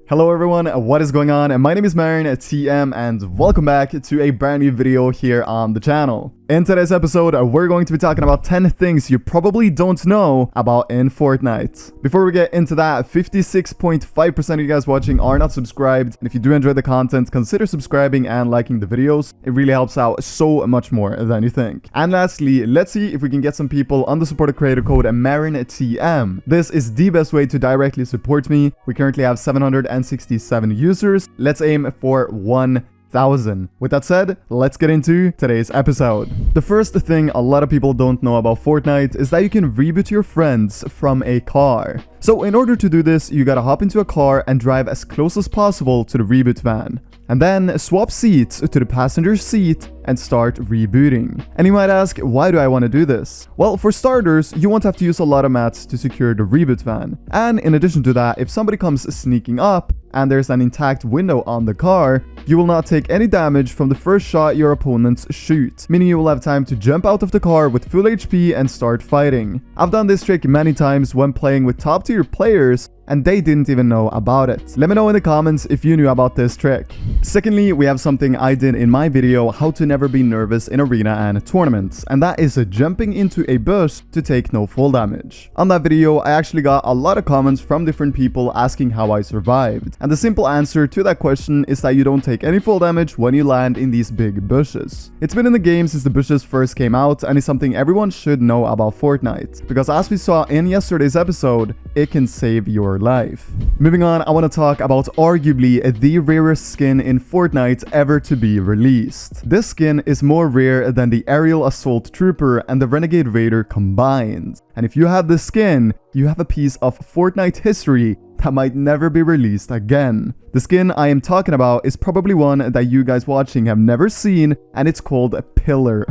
Hello everyone, what is going on? My name is M1K3 and welcome back to a brand new video here on the channel. In today's episode, we're going to be talking about 10 things you probably don't know about in Fortnite. Before we get into that, 56.5% of you guys watching are not subscribed, and if you do enjoy the content, consider subscribing and liking the videos. It really helps out so much more than you think. And lastly, let's see if we can get some people on the supported creator code M1K3. This is the best way to directly support me. We currently have 767 users. Let's aim for 1,000. With that said, let's get into today's episode. The first thing a lot of people don't know about Fortnite is that you can reboot your friends from a car. So in order to do this, you gotta hop into a car and drive as close as possible to the reboot van. And then swap seats to the passenger seat and start rebooting. And you might ask, why do I want to do this? Well, for starters, you won't have to use a lot of mats to secure the reboot van. And in addition to that, if somebody comes sneaking up and there's an intact window on the car, you will not take any damage from the first shot your opponents shoot, meaning you will have time to jump out of the car with full HP and start fighting. I've done this trick many times when playing with top tier players, and they didn't even know about it. Let me know in the comments if you knew about this trick. Secondly, we have something I did in my video, how to never be nervous in arena and tournaments, and that is jumping into a bush to take no fall damage. On that video, I actually got a lot of comments from different people asking how I survived, and the simple answer to that question is that you don't take any fall damage when you land in these big bushes. It's been in the game since the bushes first came out, and it's something everyone should know about Fortnite, because as we saw in yesterday's episode, it can save your life. Moving on, I want to talk about arguably the rarest skin in Fortnite ever to be released. This skin is more rare than the Aerial Assault Trooper and the Renegade Raider combined. And if you have this skin, you have a piece of Fortnite history that might never be released again. The skin I am talking about is probably one that you guys watching have never seen, and it's called Pillar.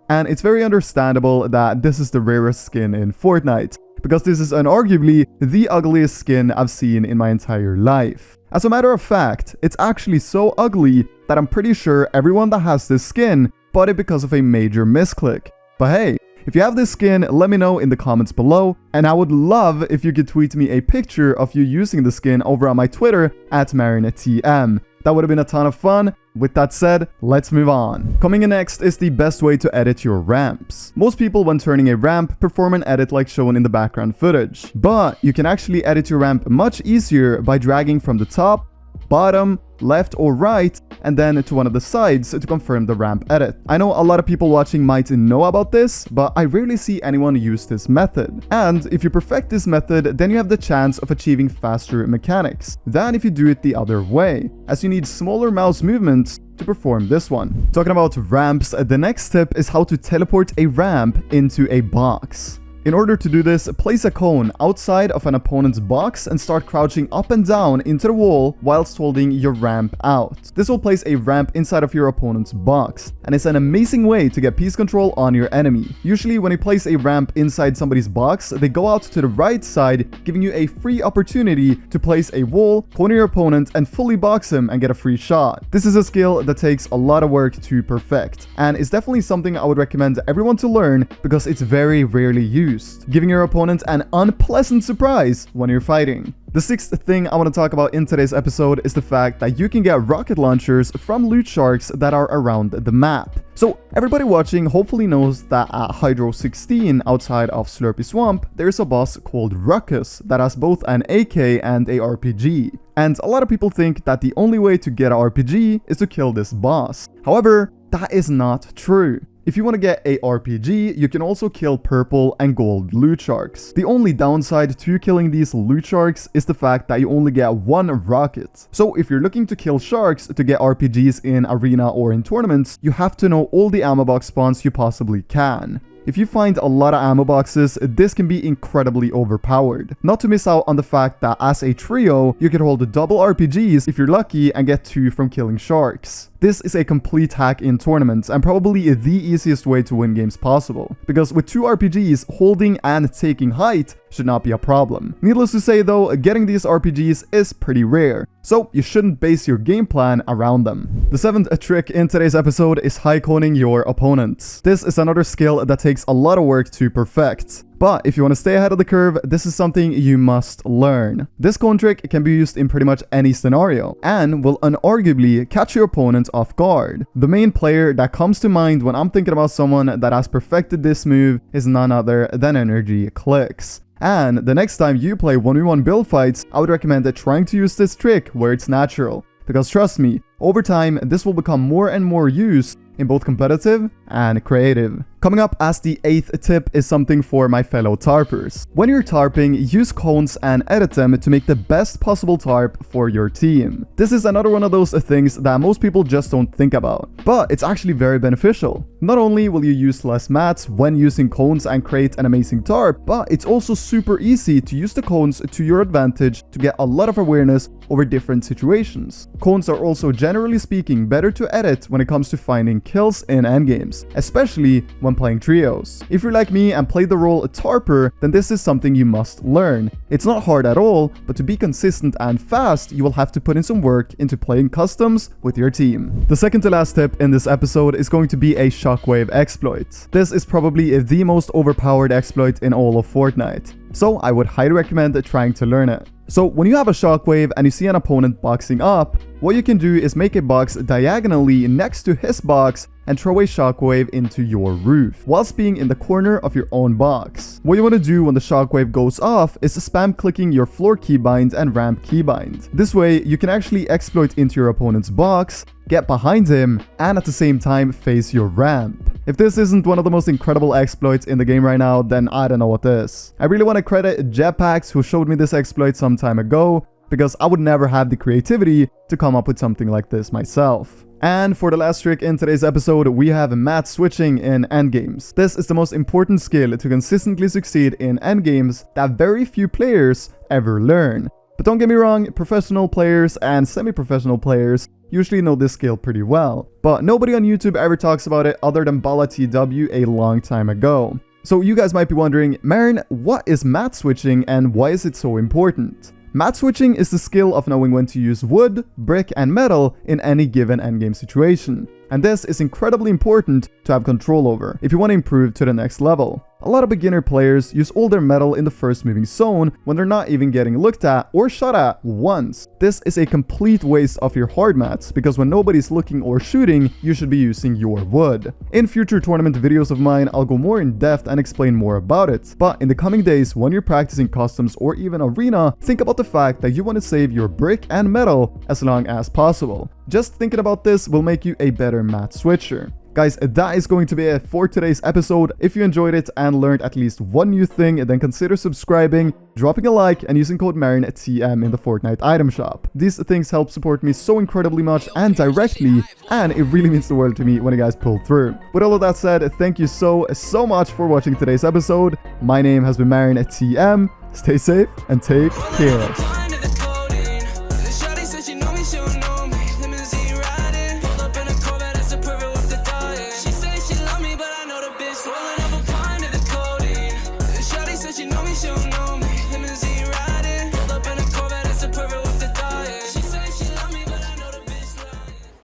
And it's very understandable that this is the rarest skin in Fortnite, because this is unarguably the ugliest skin I've seen in my entire life. As a matter of fact, it's actually so ugly that I'm pretty sure everyone that has this skin bought it because of a major misclick. But hey, if you have this skin, let me know in the comments below, and I would love if you could tweet me a picture of you using the skin over on my Twitter @M1K3. That would have been a ton of fun. With that said, let's move on. Coming in next is the best way to edit your ramps. Most people, when turning a ramp, perform an edit like shown in the background footage. But you can actually edit your ramp much easier by dragging from the top, bottom, left or right, and then to one of the sides to confirm the ramp edit. I know a lot of people watching might know about this, but I rarely see anyone use this method. And if you perfect this method, then you have the chance of achieving faster mechanics than if you do it the other way, as you need smaller mouse movements to perform this one. Talking about ramps, the next tip is how to teleport a ramp into a box. In order to do this, place a cone outside of an opponent's box and start crouching up and down into the wall whilst holding your ramp out. This will place a ramp inside of your opponent's box, and it's an amazing way to get piece control on your enemy. Usually when you place a ramp inside somebody's box, they go out to the right side, giving you a free opportunity to place a wall, corner your opponent, and fully box him and get a free shot. This is a skill that takes a lot of work to perfect, and it's definitely something I would recommend everyone to learn because it's very rarely used, giving your opponent an unpleasant surprise when you're fighting. The sixth thing I want to talk about in today's episode is the fact that you can get rocket launchers from loot sharks that are around the map. So everybody watching hopefully knows that at Hydro 16 outside of Slurpy Swamp, there's a boss called Ruckus that has both an AK and a RPG. And a lot of people think that the only way to get an RPG is to kill this boss. However, that is not true. If you want to get a RPG, you can also kill purple and gold loot sharks. The only downside to killing these loot sharks is the fact that you only get one rocket. So if you're looking to kill sharks to get RPGs in arena or in tournaments, you have to know all the ammo box spawns you possibly can. If you find a lot of ammo boxes, this can be incredibly overpowered. Not to miss out on the fact that as a trio, you can hold double RPGs if you're lucky and get 2 from killing sharks. This is a complete hack in tournaments and probably the easiest way to win games possible, because with 2 RPGs, holding and taking height should not be a problem. Needless to say though, getting these RPGs is pretty rare, so you shouldn't base your game plan around them. The 7th trick in today's episode is high coning your opponents. This is another skill that takes a lot of work to perfect. But if you want to stay ahead of the curve, this is something you must learn. This cone trick can be used in pretty much any scenario and will unarguably catch your opponent off guard. The main player that comes to mind when I'm thinking about someone that has perfected this move is none other than Energy Clicks. And the next time you play 1v1 build fights, I would recommend trying to use this trick where it's natural. Because trust me, over time, this will become more and more used in both competitive and creative. Coming up as the 8th tip is something for my fellow tarpers. When you're tarping, use cones and edit them to make the best possible tarp for your team. This is another one of those things that most people just don't think about, but it's actually very beneficial. Not only will you use less mats when using cones and create an amazing tarp, but it's also super easy to use the cones to your advantage to get a lot of awareness over different situations. Cones are also generally speaking better to edit when it comes to finding kills in endgames, especially when playing trios. If you're like me and play the role tarper, then this is something you must learn. It's not hard at all, but to be consistent and fast, you will have to put in some work into playing customs with your team. The second to last tip in this episode is going to be a Shockwave exploit. This is probably the most overpowered exploit in all of Fortnite, so I would highly recommend trying to learn it. So when you have a Shockwave and you see an opponent boxing up, what you can do is make a box diagonally next to his box and throw a Shockwave into your roof, whilst being in the corner of your own box. What you want to do when the Shockwave goes off is spam clicking your floor keybind and ramp keybind. This way, you can actually exploit into your opponent's box, get behind him, and at the same time face your ramp. If this isn't one of the most incredible exploits in the game right now, then I don't know what is. I really want to credit Jetpacks who showed me this exploit some time ago, because I would never have the creativity to come up with something like this myself. And for the last trick in today's episode, we have mat switching in endgames. This is the most important skill to consistently succeed in endgames that very few players ever learn. But don't get me wrong, professional players and semi-professional players usually know this skill pretty well. But nobody on YouTube ever talks about it other than BalaTW a long time ago. So you guys might be wondering, Marin, what is mat switching and why is it so important? Mat switching is the skill of knowing when to use wood, brick, and metal in any given endgame situation. And this is incredibly important to have control over if you want to improve to the next level. A lot of beginner players use all their metal in the first moving zone when they're not even getting looked at or shot at once. This is a complete waste of your hard mats, because when nobody's looking or shooting, you should be using your wood. In future tournament videos of mine, I'll go more in depth and explain more about it. But in the coming days, when you're practicing customs or even arena, think about the fact that you want to save your brick and metal as long as possible. Just thinking about this will make you a better mat switcher. Guys, that is going to be it for today's episode. If you enjoyed it and learned at least one new thing, then consider subscribing, dropping a like, and using code MARIN@TM in the Fortnite item shop. These things help support me so incredibly much and directly, and it really means the world to me when you guys pull through. With all of that said, thank you so much for watching today's episode. My name has been MARIN@TM. Stay safe and take care.